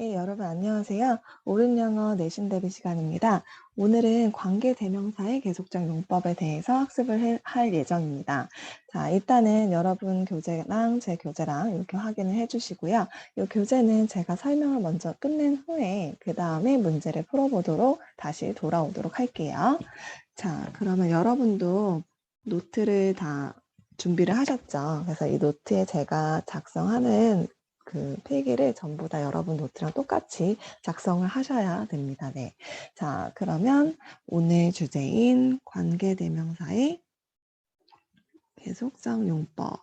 예, 여러분 안녕하세요. 옳은 영어 내신 대비 시간입니다. 오늘은 관계대명사의 계속적 용법에 대해서 학습을 할 예정입니다. 자, 일단은 여러분 교재랑 제 교재랑 이렇게 확인을 해주시고요. 이 교재는 제가 설명을 먼저 끝낸 후에 그 다음에 문제를 풀어보도록 다시 돌아오도록 할게요. 자, 그러면 여러분도 노트를 다 준비를 하셨죠? 그래서 이 노트에 제가 작성하는 그 필기를 전부 다 여러분 노트랑 똑같이 작성을 하셔야 됩니다. 네. 자, 그러면 오늘 주제인 관계대명사의 계속적 용법.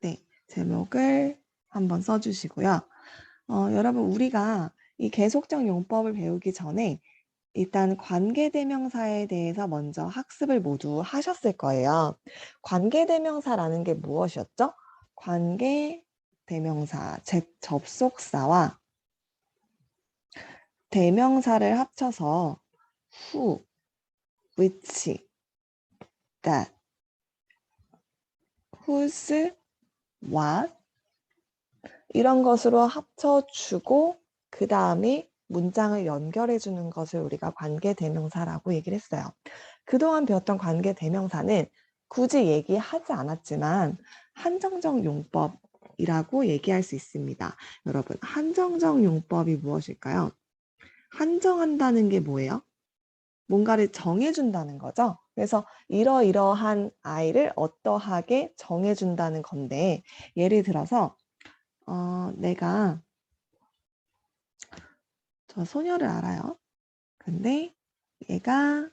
네. 제목을 한번 써주시고요. 여러분, 우리가 이 계속적 용법을 배우기 전에 일단 관계대명사에 대해서 먼저 학습을 모두 하셨을 거예요. 관계대명사라는 게 무엇이었죠? 관계대명사, 접속사와 대명사를 합쳐서 who, which, that, whose, what 이런 것으로 합쳐주고 그 다음에 문장을 연결해 주는 것을 우리가 관계대명사라고 얘기를 했어요. 그동안 배웠던 관계대명사는 굳이 얘기하지 않았지만 한정적 용법이라고 얘기할 수 있습니다. 여러분, 한정적 용법이 무엇일까요? 한정한다는 게 뭐예요? 뭔가를 정해준다는 거죠. 그래서 이러이러한 아이를 어떠하게 정해준다는 건데 예를 들어서 내가 저 소녀를 알아요. 근데 얘가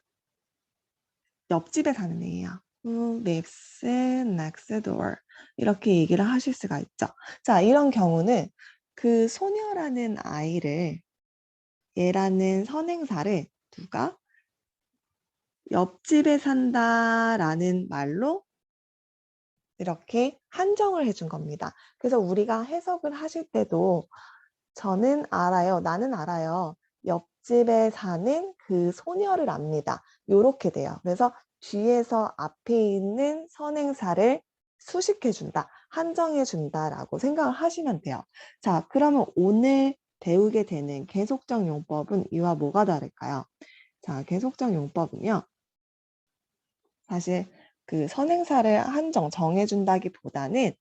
옆집에 사는 애예요. Who lives next door. 이렇게 얘기를 하실 수가 있죠. 자, 이런 경우는 그 소녀라는 아이를 얘라는 선행사를 누가 옆집에 산다라는 말로 이렇게 한정을 해준 겁니다. 그래서 우리가 해석을 하실 때도 저는 알아요. 나는 알아요. 옆집에 사는 그 소녀를 압니다. 요렇게 돼요. 그래서 뒤에서 앞에 있는 선행사를 수식해준다, 한정해준다라고 생각을 하시면 돼요. 자, 그러면 오늘 배우게 되는 계속적 용법은 이와 뭐가 다를까요? 자, 계속적 용법은요. 사실 그 선행사를 정해준다기보다는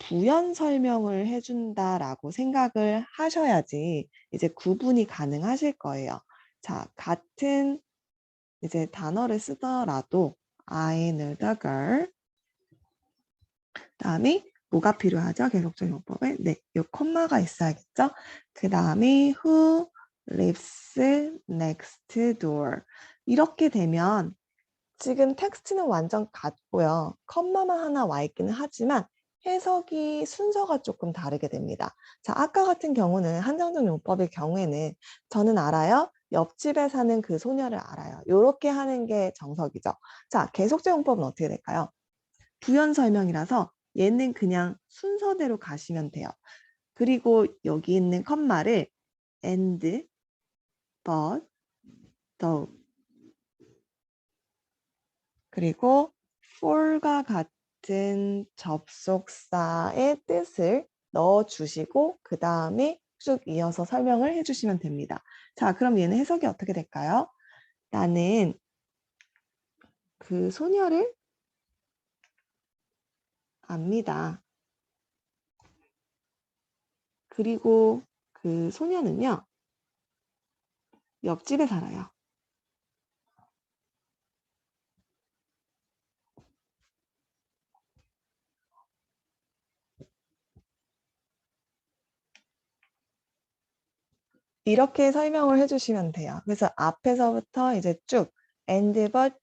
부연 설명을 해준다라고 생각을 하셔야지 이제 구분이 가능하실 거예요. 자, 같은 이제 단어를 쓰더라도 I knew the girl. 다음에 뭐가 필요하죠? 계속적 용법에 네, 요 콤마가 있어야겠죠? 그 다음에 who lives next door. 이렇게 되면 지금 텍스트는 완전 같고요. 컴마만 하나 와 있기는 하지만 해석이 순서가 조금 다르게 됩니다. 자, 아까 같은 경우는 한정적 용법의 경우에는 저는 알아요. 옆집에 사는 그 소녀를 알아요. 이렇게 하는 게 정석이죠. 자, 계속적 용법은 어떻게 될까요? 부연 설명이라서 얘는 그냥 순서대로 가시면 돼요. 그리고 여기 있는 컴마를 and, but, though 그리고 for과 같은 접속사의 뜻을 넣어주시고 그 다음에 쭉 이어서 설명을 해주시면 됩니다. 자, 그럼 얘는 해석이 어떻게 될까요? 나는 그 소녀를 압니다. 그리고 그 소녀는요, 옆집에 살아요. 이렇게 설명을 해주시면 돼요. 그래서 앞에서부터 이제 쭉 and, but,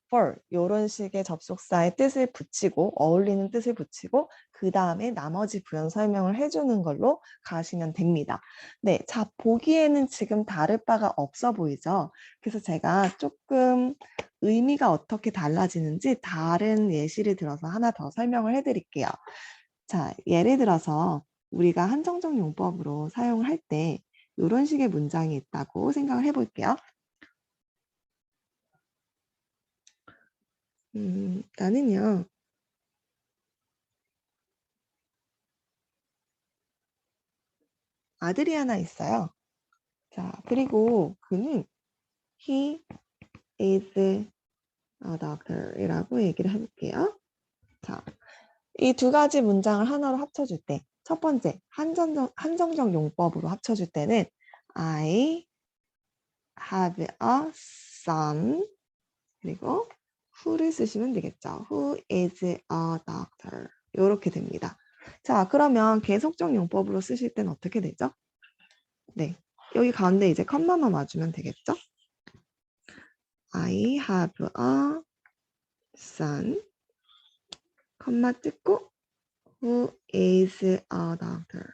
for 이런 식의 접속사의 뜻을 붙이고 어울리는 뜻을 붙이고 그 다음에 나머지 부연 설명을 해주는 걸로 가시면 됩니다. 네, 자 보기에는 지금 다를 바가 없어 보이죠? 그래서 제가 조금 의미가 어떻게 달라지는지 다른 예시를 들어서 하나 더 설명을 해드릴게요. 자, 예를 들어서 우리가 한정적 용법으로 사용을 할 때 이런 식의 문장이 있다고 생각을 해볼게요. 나는요, 아들이 하나 있어요. 자, 그리고 그는 he is a doctor 이라고 얘기를 해볼게요. 자, 이 두 가지 문장을 하나로 합쳐줄 때, 첫 번째, 한정적 용법으로 합쳐줄 때는 I have a son 그리고 who를 쓰시면 되겠죠. Who is a doctor 이렇게 됩니다. 자, 그러면 계속적 용법으로 쓰실 때는 어떻게 되죠? 네, 여기 가운데 이제 컴마만 와주면 되겠죠? I have a son 컴마 찍고 who is a doctor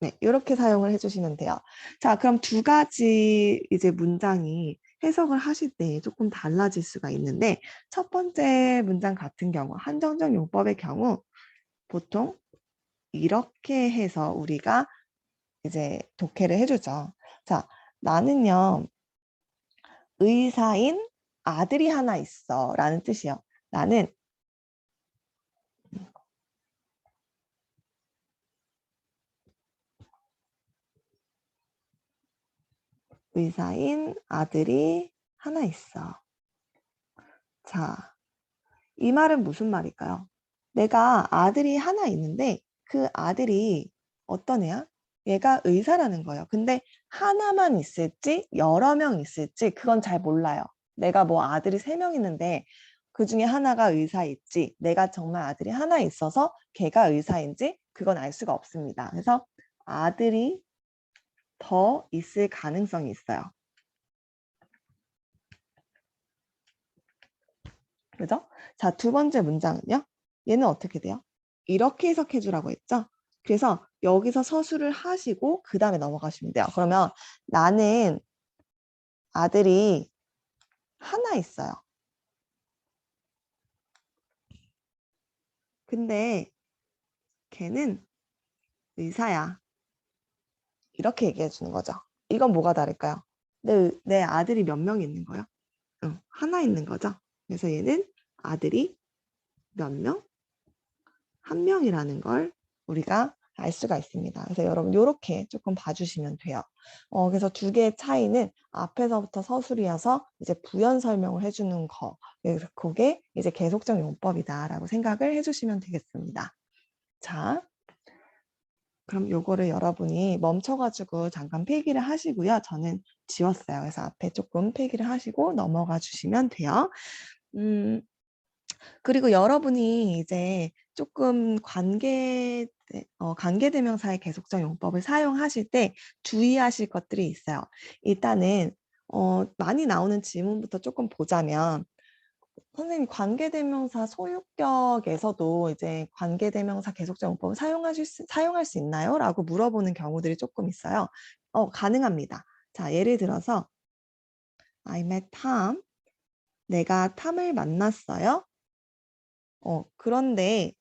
네, 이렇게 사용을 해주시면 돼요. 자, 그럼 두 가지 이제 문장이 해석을 하실 때 조금 달라질 수가 있는데, 첫 번째 문장 같은 경우, 한정적 용법의 경우, 보통 이렇게 해서 우리가 이제 독해를 해주죠. 자, 나는요, 의사인 아들이 하나 있어. 라는 뜻이요. 나는 의사인 아들이 하나 있어. 자, 이 말은 무슨 말일까요? 내가 아들이 하나 있는데 그 아들이 어떤 애야? 얘가 의사라는 거예요. 근데 하나만 있을지 여러 명 있을지 그건 잘 몰라요. 내가 뭐 아들이 3명 있는데 그 중에 하나가 의사일지 내가 정말 아들이 하나 있어서 걔가 의사인지 그건 알 수가 없습니다. 그래서 아들이 더 있을 가능성이 있어요. 그죠? 자, 두 번째 문장은요. 얘는 어떻게 돼요? 이렇게 해석해 주라고 했죠? 그래서 여기서 서술을 하시고 그 다음에 넘어가시면 돼요. 그러면 나는 아들이 하나 있어요. 근데 걔는 의사야. 이렇게 얘기해 주는 거죠. 이건 뭐가 다를까요? 내 아들이 몇 명 있는 거예요? 응, 하나 있는 거죠. 그래서 얘는 아들이 몇 명? 한 명이라는 걸 우리가 알 수가 있습니다. 그래서 여러분 이렇게 조금 봐주시면 돼요. 그래서 두 개의 차이는 앞에서부터 서술이어서 이제 부연 설명을 해주는 거. 그래서 그게 이제 계속적 용법이다라고 생각을 해주시면 되겠습니다. 자, 그럼 요거를 여러분이 멈춰가지고 잠깐 필기를 하시고요. 저는 지웠어요. 그래서 앞에 조금 필기를 하시고 넘어가 주시면 돼요. 그리고 여러분이 이제 조금 관계대명사의 계속적 용법을 사용하실 때 주의하실 것들이 있어요. 일단은 많이 나오는 질문부터 조금 보자면 선생님 관계대명사 소유격에서도 이제 관계대명사 계속적 용법을 사용할 수 있나요? 라고 물어보는 경우들이 조금 있어요. 가능합니다. 자, 예를 들어서 I met Tom. 내가 탐을 만났어요. 그런데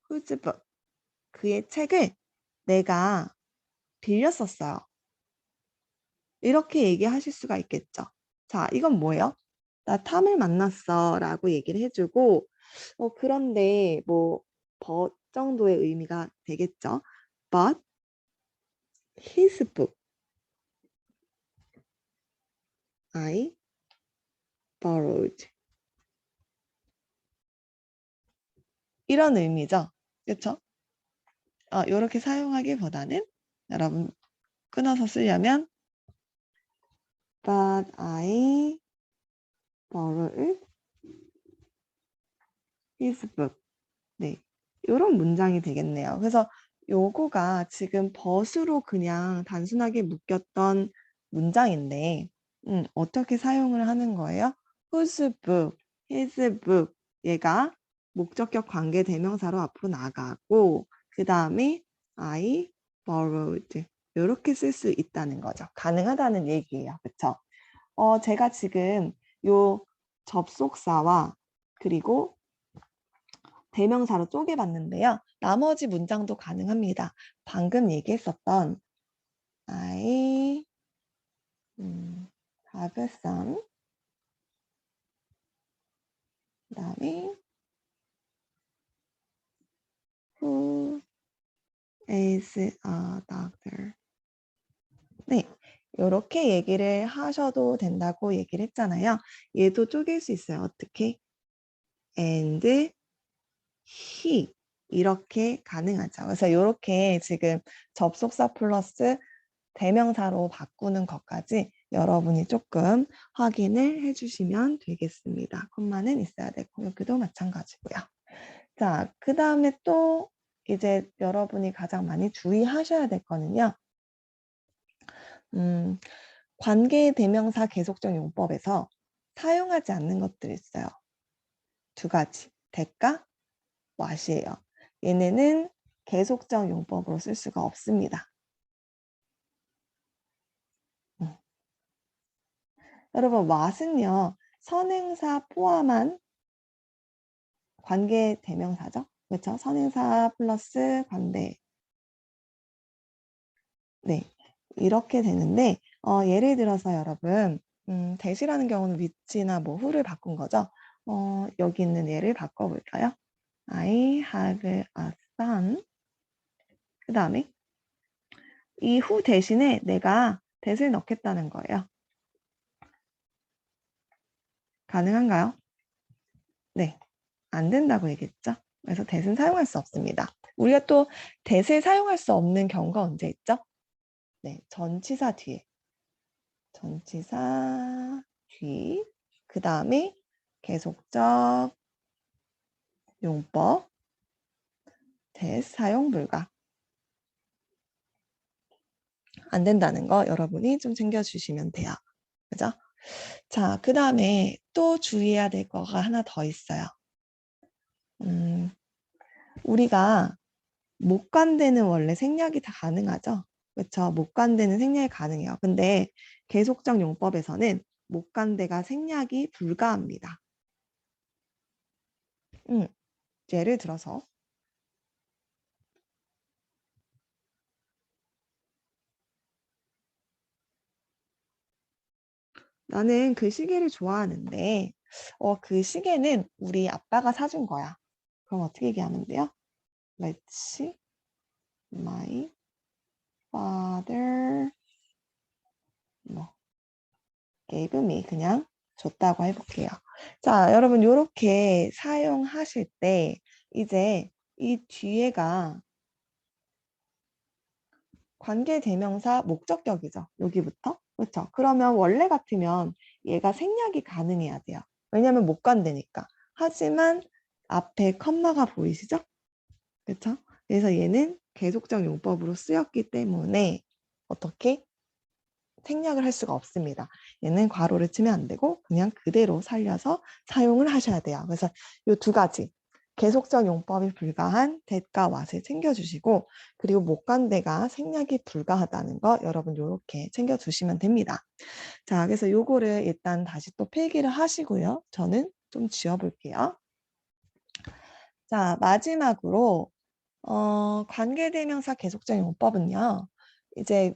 whose book, 그의 책을 내가 빌렸었어요. 이렇게 얘기하실 수가 있겠죠. 자, 이건 뭐예요? 나 탐을 만났어 라고 얘기를 해주고 그런데 뭐 but 정도의 의미가 되겠죠. But his book I borrowed 이런 의미죠. 그렇죠? 이렇게 사용하기보다는 여러분 끊어서 쓰려면 but I borrowed his book 네, 이런 문장이 되겠네요. 그래서 요거가 지금 벗으로 그냥 단순하게 묶였던 문장인데 어떻게 사용을 하는 거예요? whose book, his book 얘가 목적격 관계 대명사로 앞으로 나가고 그 다음에 I borrowed 이렇게 쓸 수 있다는 거죠. 가능하다는 얘기예요. 그렇죠? 제가 지금 요 접속사와 그리고 대명사로 쪼개봤는데요. 나머지 문장도 가능합니다. 방금 얘기했었던 I have some 그다음에 who Plays a doctor. 네, 이렇게 얘기를 하셔도 된다고 얘기를 했잖아요. 얘도 쪼갤 수 있어요. 어떻게? And he 이렇게 가능하죠. 그래서 이렇게 지금 접속사 플러스 대명사로 바꾸는 것까지 여러분이 조금 확인을 해주시면 되겠습니다. 콤마는 있어야 되고 여기도 마찬가지고요. 자, 그 다음에 또 이제 여러분이 가장 많이 주의하셔야 될 거는요. 관계 대명사 계속적 용법에서 사용하지 않는 것들이 있어요. 두 가지. 대가, what이에요. 얘네는 계속적 용법으로 쓸 수가 없습니다. 여러분, what은요. 선행사 포함한 관계 대명사죠. 그렇죠? 선행사 플러스 관대. 네, 이렇게 되는데 예를 들어서 여러분 대시라는 경우는 위치나 뭐 who를 바꾼 거죠. 여기 있는 예를 바꿔볼까요? I have a son. 그 다음에 이 who 대신에 내가 that을 넣겠다는 거예요. 가능한가요? 네, 안 된다고 얘기했죠. 그래서 that은 사용할 수 없습니다. 우리가 또 that을 사용할 수 없는 경우가 언제 있죠? 네, 전치사 뒤에. 전치사 뒤. 그 다음에 계속적 용법 that 사용 불가. 안 된다는 거 여러분이 좀 챙겨주시면 돼요. 그죠? 자, 그 다음에 또 주의해야 될 거가 하나 더 있어요. 우리가 목관대는 원래 생략이 다 가능하죠? 그렇죠? 목관대는 생략이 가능해요. 근데 계속적 용법에서는 목관대가 생략이 불가합니다. 예를 들어서 나는 그 시계를 좋아하는데 그 시계는 우리 아빠가 사준 거야. 그럼 어떻게 얘기하면 돼요? Let's my father 뭐 gave me 그냥 줬다고 해볼게요. 자, 여러분 이렇게 사용하실 때 이제 이 뒤에가 관계대명사 목적격이죠. 여기부터. 그렇죠? 그러면 원래 같으면 얘가 생략이 가능해야 돼요. 왜냐하면 못 간다니까. 하지만 앞에 컴마가 보이시죠? 그렇죠? 그래서 얘는 계속적 용법으로 쓰였기 때문에 어떻게 생략을 할 수가 없습니다. 얘는 괄호를 치면 안 되고 그냥 그대로 살려서 사용을 하셔야 돼요. 그래서 이 두 가지 계속적 용법이 불가한 that과 what을 챙겨주시고 그리고 목관대가 생략이 불가하다는 거 여러분 이렇게 챙겨주시면 됩니다. 자, 그래서 요거를 일단 다시 또 필기를 하시고요. 저는 좀 지워볼게요. 자, 마지막으로 관계대명사 계속적 용법은요. 이제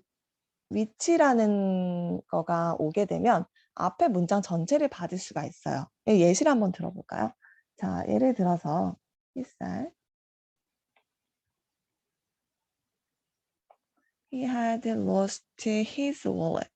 위치라는 거가 오게 되면 앞에 문장 전체를 받을 수가 있어요. 예시를 한번 들어볼까요? 자, 예를 들어서 햇살 He had lost his wallet.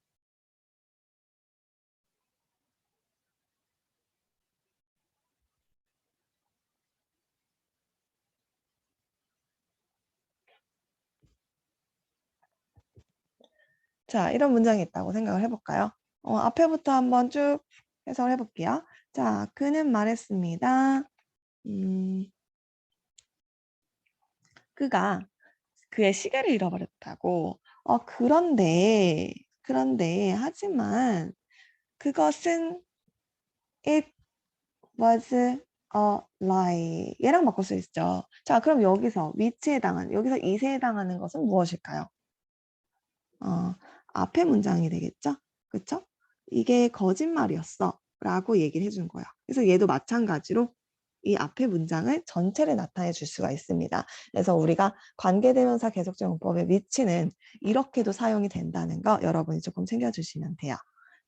자, 이런 문장이 있다고 생각을 해볼까요? 앞에부터 한번 쭉 해석을 해볼게요. 자, 그는 말했습니다. 그가 그의 시계를 잃어버렸다고. 그런데, 하지만 그것은 it was a lie. 얘랑 바꿀 수 있죠. 자, 그럼 여기서 여기서 이세에 해당하는 것은 무엇일까요? 앞에 문장이 되겠죠? 그쵸? 이게 거짓말이었어. 라고 얘기를 해준 거야. 그래서 얘도 마찬가지로 이 앞에 문장을 전체를 나타내 줄 수가 있습니다. 그래서 우리가 관계대명사 계속적 용법의 위치는 이렇게도 사용이 된다는 거 여러분이 조금 챙겨주시면 돼요.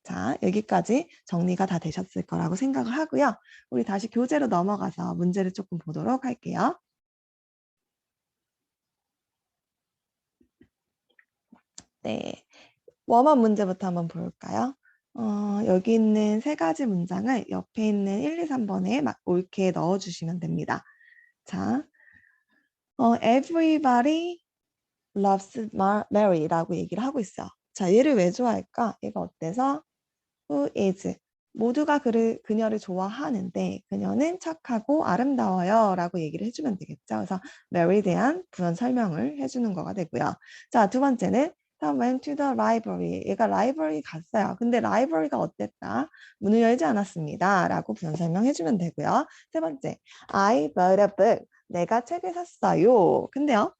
자, 여기까지 정리가 다 되셨을 거라고 생각을 하고요. 우리 다시 교재로 넘어가서 문제를 조금 보도록 할게요. 네. 웜업 문제부터 한번 볼까요? 여기 있는 세 가지 문장을 옆에 있는 1, 2, 3번에 막 옳게 넣어주시면 됩니다. 자, everybody loves Mary라고 얘기를 하고 있어. 자, 얘를 왜 좋아할까? 얘가 어때서? Who is? 모두가 그녀를 좋아하는데 그녀는 착하고 아름다워요 라고 얘기를 해주면 되겠죠. 그래서 Mary에 대한 부연 설명을 해주는 거가 되고요. 자, 두 번째는 Tom went to the library. 얘가 라이브러리 갔어요. 근데 라이브러리가 어땠다? 문을 열지 않았습니다. 라고 부연 설명해주면 되고요. 세 번째, I bought a book. 내가 책을 샀어요. 근데요,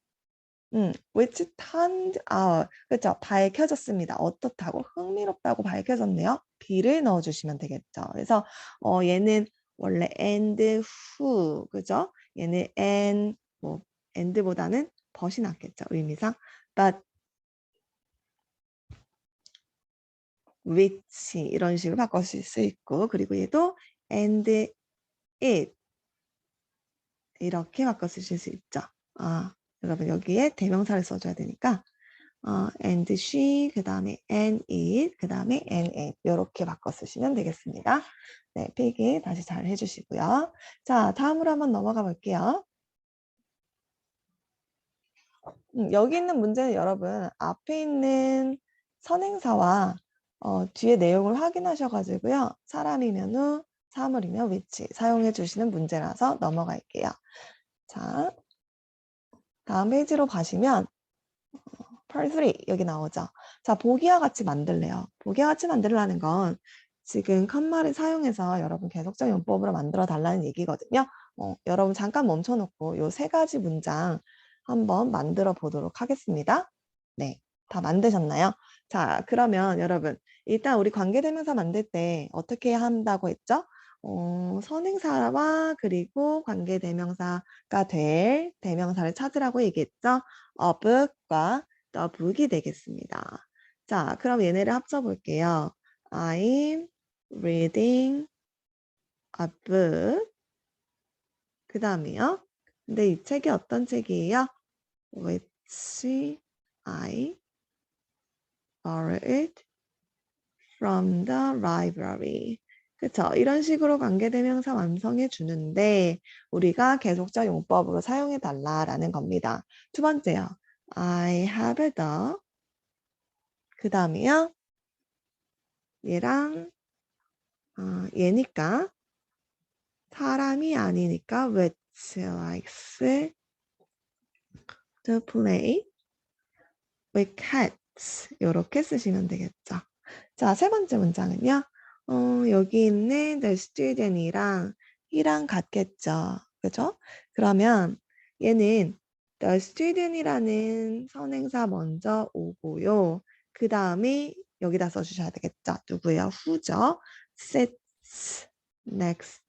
which turned out. 그렇죠. 밝혀졌습니다. 어떻다고? 흥미롭다고 밝혀졌네요. B를 넣어주시면 되겠죠. 그래서 얘는 원래 and who, 그죠? 얘는 and, 뭐 and보다는 but이 낫겠죠. 의미상. but, which 이런 식으로 바꿔줄 수 있고, 그리고 얘도 and it 이렇게 바꿔 쓰실 수 있죠. 여러분 여기에 대명사를 써줘야 되니까 and she, 그 다음에 and it, 그 다음에 and it 이렇게 바꿔 쓰시면 되겠습니다. 네, 필기 다시 잘 해주시고요. 자, 다음으로 한번 넘어가 볼게요. 여기 있는 문제는 여러분 앞에 있는 선행사와 뒤에 내용을 확인하셔가지고요. 사람이면 who, 사물이면 which 사용해 주시는 문제라서 넘어갈게요. 자, 다음 페이지로 가시면 Part 3 여기 나오죠. 자, 보기와 같이 만들래요. 보기와 같이 만들라는 건 지금 컴마를 사용해서 여러분 계속적 용법으로 만들어 달라는 얘기거든요. 여러분 잠깐 멈춰놓고 요 세 가지 문장 한번 만들어 보도록 하겠습니다. 네, 다 만드셨나요? 자, 그러면 여러분 일단 우리 관계대명사 만들 때 어떻게 한다고 했죠? 선행사와 그리고 관계대명사가 될 대명사를 찾으라고 얘기했죠. of과 the book이 되겠습니다. 자, 그럼 얘네를 합쳐 볼게요. I'm reading a book. 그 다음에요. 근데 이 책이 어떤 책이에요? Which I borrowed from the library. 그쵸? 이런 식으로 관계대명사 완성해 주는데 우리가 계속적 용법으로 사용해 달라라는 겁니다. 두 번째요. I have the 그 다음에요. 얘랑 얘니까 사람이 아니니까 which likes to play with cats 이렇게 쓰시면 되겠죠. 자, 세 번째 문장은요. 여기 있는 the student이랑 이랑 같겠죠. 그죠? 그러면 얘는 the student이라는 선행사 먼저 오고요. 그 다음에 여기다 써주셔야 되겠죠. 누구요? who죠? sits next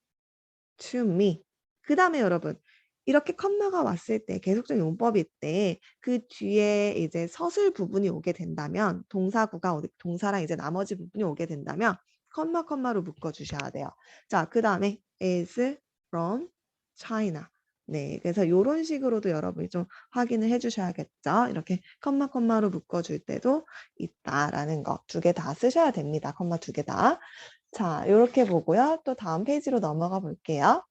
to me. 그 다음에 여러분 이렇게 컴마가 왔을 때 계속적 용법일 때 그 뒤에 이제 서술 부분이 오게 된다면 동사구가 동사랑 이제 나머지 부분이 오게 된다면 컴마로 묶어 주셔야 돼요. 자, 그 다음에 is from China. 네, 그래서 이런 식으로도 여러분이 좀 확인을 해주셔야겠죠. 이렇게 컴마로 묶어줄 때도 있다라는 거 두 개 다 쓰셔야 됩니다. 컴마 두 개 다. 자, 이렇게 보고요. 또 다음 페이지로 넘어가 볼게요.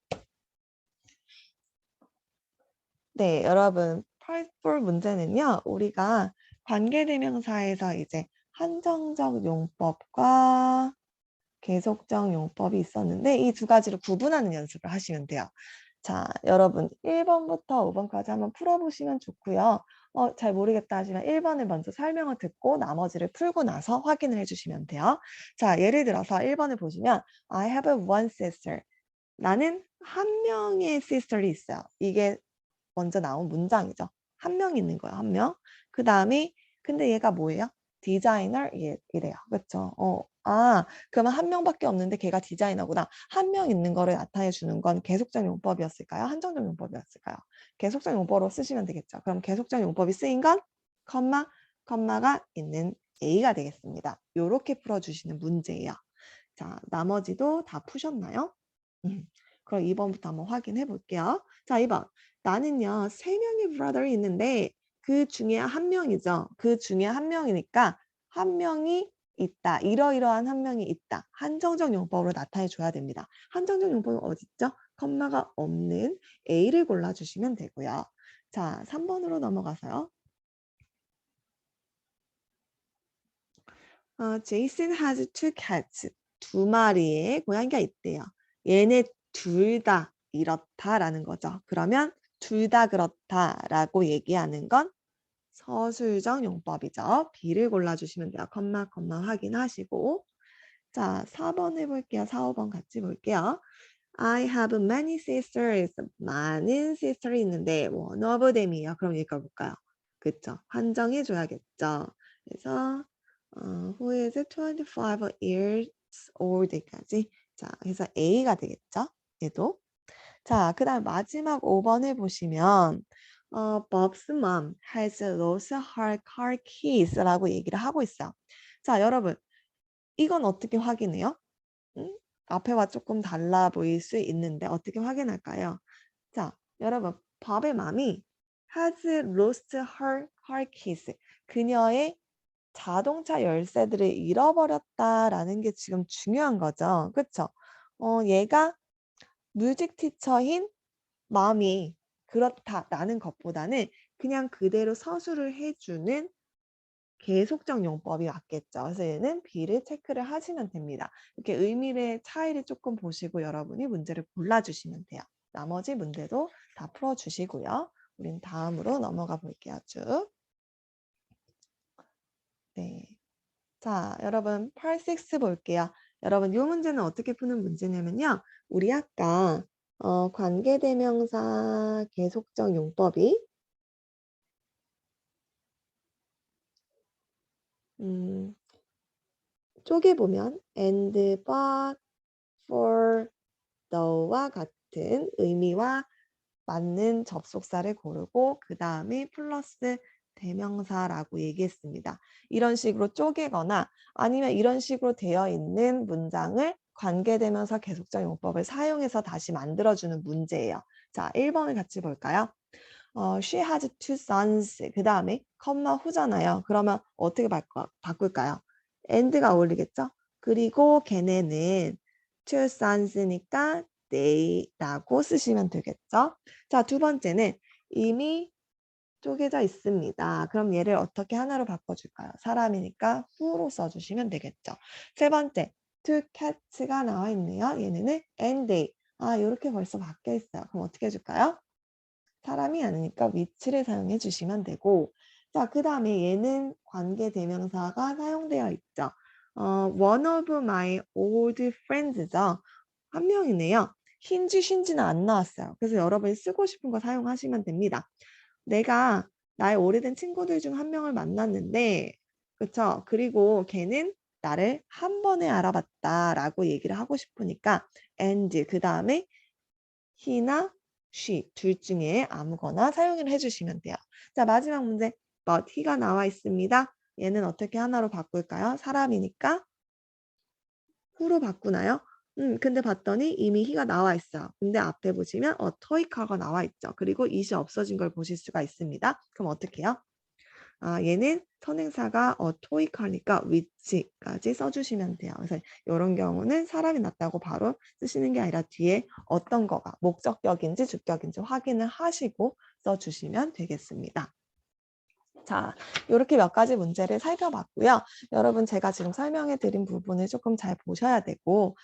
네, 여러분, 팔4 문제는요, 우리가 관계대명사에서 이제 한정적 용법과 계속적 용법이 있었는데, 이 두 가지를 구분하는 연습을 하시면 돼요. 자, 여러분, 1번부터 5번까지 한번 풀어보시면 좋고요. 잘 모르겠다 하시면 1번을 먼저 설명을 듣고 나머지를 풀고 나서 확인을 해주시면 돼요. 자, 예를 들어서 1번을 보시면, I have one sister. 나는 한 명의 sister이 있어요. 이게 먼저 나온 문장이죠. 한 명 있는 거예요. 한 명. 그 다음에 근데 얘가 뭐예요? 디자이너 이래요. 그렇죠? 그러면 한 명밖에 없는데 걔가 디자이너구나. 한 명 있는 거를 나타내 주는 건 계속적 용법이었을까요? 한정적 용법이었을까요? 계속적 용법으로 쓰시면 되겠죠. 그럼 계속적 용법이 쓰인 건 컴마가 있는 A가 되겠습니다. 이렇게 풀어주시는 문제예요. 자, 나머지도 다 푸셨나요? 그럼 2번부터 한번 확인해 볼게요. 자, 2번. 나는요, 3명의 brother이 있는데 그 중에 한 명이죠. 그 중에 한 명이니까 한 명이 있다. 이러이러한 한 명이 있다. 한정적 용법으로 나타내 줘야 됩니다. 한정적 용법은 어디 있죠? 컴마가 없는 A를 골라주시면 되고요. 자, 3번으로 넘어가서요. Jason has two cats. 두 마리의 고양이가 있대요. 얘네 둘 다 이렇다라는 거죠. 그러면 둘 다 그렇다라고 얘기하는 건 서술적 용법이죠. B를 골라주시면 돼요. 컴마 확인하시고. 자, 4번 해볼게요. 4, 5번 같이 볼게요. I have many sisters. 많은 sister이 있는데 one of them이에요. 그럼 읽어볼까요? 그쵸? 한정해줘야겠죠. 그래서 who is 25 years old까지. 자, 그래서 A가 되겠죠? 얘도. 자, 그 다음 마지막 5번 해보시면 Bob's mom has lost her car keys 라고 얘기를 하고 있어요. 자, 여러분 이건 어떻게 확인해요? 응? 앞에와 조금 달라 보일 수 있는데 어떻게 확인할까요? 자, 여러분 밥의 맘이 has lost her car keys. 그녀의 자동차 열쇠들을 잃어버렸다라는 게 지금 중요한 거죠. 그쵸? 얘가 뮤직 티처인 맘이 그렇다라는 것보다는 그냥 그대로 서술을 해주는 계속적 용법이 맞겠죠. 그래서 얘는 B를 체크를 하시면 됩니다. 이렇게 의미의 차이를 조금 보시고 여러분이 문제를 골라주시면 돼요. 나머지 문제도 다 풀어주시고요. 우린 다음으로 넘어가 볼게요. 쭉. 네. 자, 여러분 8, 6 볼게요. 여러분 이 문제는 어떻게 푸는 문제냐면요. 우리 아까 관계대명사 계속적 용법이 쪼개 보면 and, but, for, though,와 같은 의미와 맞는 접속사를 고르고 그 다음에 플러스 대명사라고 얘기했습니다. 이런 식으로 쪼개거나 아니면 이런 식으로 되어 있는 문장을 관계대명사 계속적 용법을 사용해서 다시 만들어주는 문제예요. 자, 1번을 같이 볼까요? She has two sons. 그 다음에 컴마 후잖아요. 그러면 어떻게 바꿀까요? and가 어울리겠죠? 그리고 걔네는 two sons니까 they라고 쓰시면 되겠죠? 자, 두 번째는 이미 쪼개져 있습니다. 그럼 얘를 어떻게 하나로 바꿔줄까요? 사람이니까 who로 써주시면 되겠죠? 세 번째, two cats가 나와 있네요. 얘네는 and they. 이렇게 벌써 바뀌어 있어요. 그럼 어떻게 해줄까요? 사람이 아니니까 위치를 사용해 주시면 되고, 자, 그 다음에 얘는 관계대명사가 사용되어 있죠. one of my old friends죠. 한 명이네요. 힌지, 쉰지는 안 나왔어요. 그래서 여러분이 쓰고 싶은 거 사용하시면 됩니다. 내가 나의 오래된 친구들 중 한 명을 만났는데, 그쵸? 그리고 걔는 나를 한 번에 알아봤다라고 얘기를 하고 싶으니까 and 그 다음에 he나 she 둘 중에 아무거나 사용을 해주시면 돼요. 자, 마지막 문제. but he가 나와 있습니다. 얘는 어떻게 하나로 바꿀까요? 사람이니까 who로 바꾸나요? 근데 봤더니 이미 he가 나와 있어요. 근데 앞에 보시면 toy car가 나와 있죠. 그리고 it이 없어진 걸 보실 수가 있습니다. 그럼 어떻게 해요? 얘는 선행사가 토익하니까 which까지 써주시면 돼요. 그래서 이런 경우는 사람이 났다고 바로 쓰시는 게 아니라 뒤에 어떤 거가 목적격인지 주격인지 확인을 하시고 써주시면 되겠습니다. 자, 이렇게 몇 가지 문제를 살펴봤고요. 여러분 제가 지금 설명해 드린 부분을 조금 잘 보셔야 되고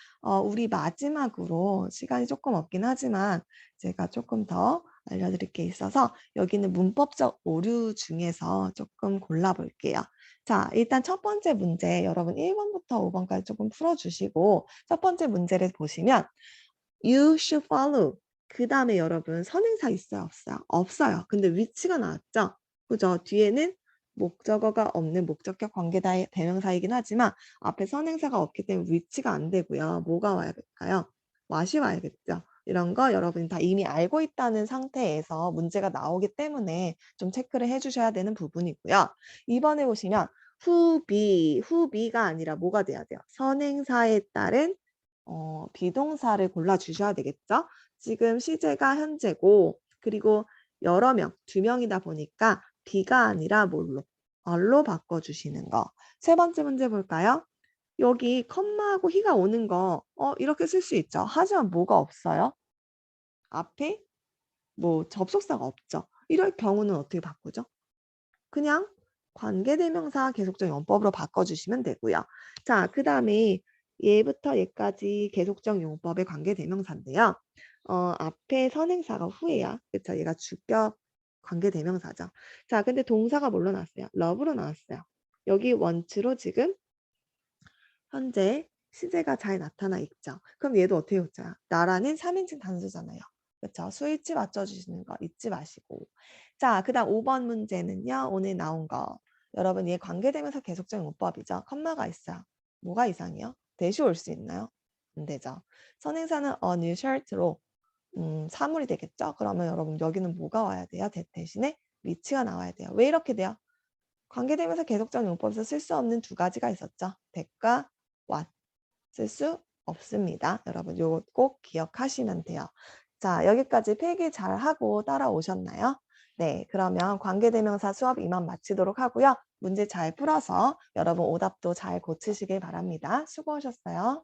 우리 마지막으로 시간이 조금 없긴 하지만 제가 조금 더 알려드릴 게 있어서 여기는 문법적 오류 중에서 조금 골라볼게요. 자, 일단 첫 번째 문제 여러분 1번부터 5번까지 조금 풀어주시고 첫 번째 문제를 보시면 You should follow. 그 다음에 여러분 선행사 있어요? 없어요? 없어요. 근데 위치가 나왔죠? 그죠? 뒤에는 목적어가 없는 목적격 관계 대명사이긴 하지만 앞에 선행사가 없기 때문에 위치가 안 되고요. 뭐가 와야 될까요? what이 와야겠죠. 이런 거 여러분이 다 이미 알고 있다는 상태에서 문제가 나오기 때문에 좀 체크를 해주셔야 되는 부분이고요. 2번에 보시면 who be가 아니라 뭐가 돼야 돼요? 선행사에 따른 비동사를 골라주셔야 되겠죠? 지금 시제가 현재고 그리고 여러 명, 두 명이다 보니까 be가 아니라 뭘로? are로 바꿔주시는 거. 세 번째 문제 볼까요? 여기 컴마하고 he가 오는 거 이렇게 쓸 수 있죠. 하지만 뭐가 없어요? 앞에 뭐 접속사가 없죠. 이럴 경우는 어떻게 바꾸죠? 그냥 관계대명사 계속적 용법으로 바꿔주시면 되고요. 자, 그 다음에 얘부터 얘까지 계속적 용법의 관계대명사인데요. 앞에 선행사가 후에야. 그쵸? 얘가 주격 관계대명사죠. 자, 근데 동사가 뭘로 나왔어요? love로 나왔어요. 여기 원츠로 지금 현재 시제가 잘 나타나 있죠. 그럼 얘도 어떻게 붙여요? 나라는 3인칭 단수잖아요. 그렇죠? 수일치 맞춰주시는 거 잊지 마시고. 자, 그 다음 5번 문제는요. 오늘 나온 거. 여러분, 얘 관계되면서 계속적인 문법이죠. 컴마가 있어요. 뭐가 이상해요? 대시 올 수 있나요? 안 되죠. 선행사는 a new shirt로 사물이 되겠죠? 그러면 여러분 여기는 뭐가 와야 돼요? 대신에 위치가 나와야 돼요. 왜 이렇게 돼요? 관계되면서 계속적 용법에서 쓸 수 없는 두 가지가 있었죠. that과 what. 쓸 수 없습니다. 여러분 요거 꼭 기억하시면 돼요. 자, 여기까지 필기 잘 하고 따라오셨나요? 네, 그러면 관계대명사 수업 이만 마치도록 하고요. 문제 잘 풀어서 여러분 오답도 잘 고치시길 바랍니다. 수고하셨어요.